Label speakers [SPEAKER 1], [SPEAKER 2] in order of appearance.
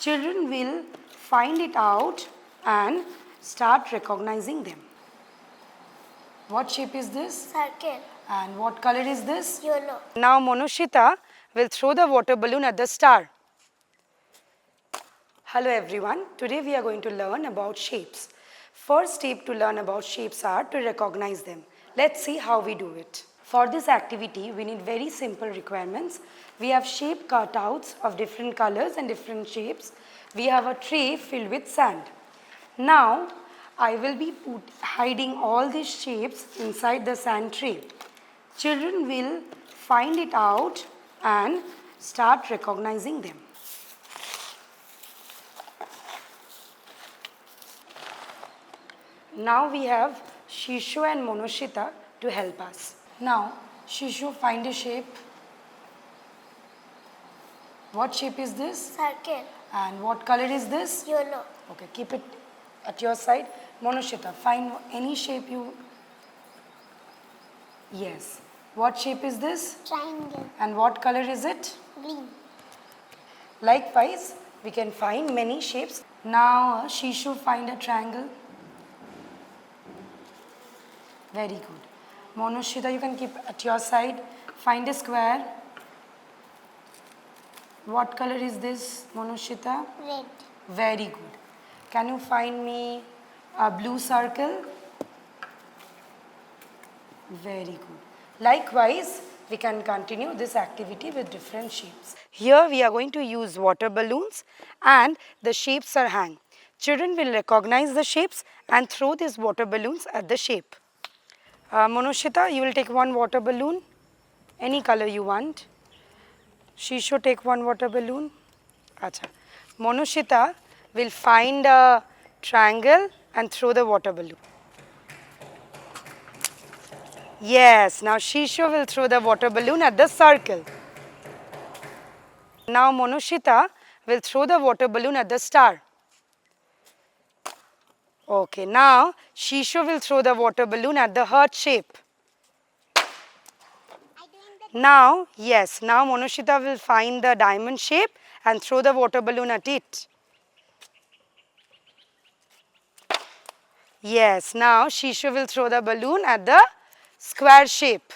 [SPEAKER 1] Children will find it out and start recognizing them. What shape is this?
[SPEAKER 2] Circle.
[SPEAKER 1] And what color is this?
[SPEAKER 2] Yellow.
[SPEAKER 1] Now Monoshita will throw the water balloon at the star. Hello everyone. Today we are going to learn about shapes. First step to learn about shapes are to recognize them. Let's see how we do it. For this activity, we need very simple requirements. We have shape cutouts of different colors and different shapes. We have a tray filled with sand. Now, I will be hiding all these shapes inside the sand tray. Children will find it out and start recognizing them. Now we have Shishu and Monoshita to help us. Now, Shishu, find a shape. What shape is this?
[SPEAKER 2] Circle.
[SPEAKER 1] And what color is this?
[SPEAKER 2] Yellow.
[SPEAKER 1] Okay, keep it at your side. Monoshita, find any shape you... Yes. What shape is this?
[SPEAKER 2] Triangle.
[SPEAKER 1] And what color is it?
[SPEAKER 2] Green.
[SPEAKER 1] Likewise, we can find many shapes. Now, Shishu, find a triangle. Very good. Monoshita, you can keep at your side. Find a square. What color is this, Monoshita?
[SPEAKER 2] Red.
[SPEAKER 1] Very good. Can you find me a blue circle? Very good. Likewise, we can continue this activity with different shapes. Here we are going to use water balloons and the shapes are hung. Children will recognize the shapes and throw these water balloons at the shape. Monoshita, you will take one water balloon, any color you want. Shishu, take one water balloon. Acha. Monoshita will find a triangle and throw the water balloon. Yes, now Shishu will throw the water balloon at the circle. Now Monoshita will throw the water balloon at the star. Okay, now Shishu will throw the water balloon at the heart shape. Now, yes, now Monoshita will find the diamond shape and throw the water balloon at it. Yes, now Shishu will throw the balloon at the square shape.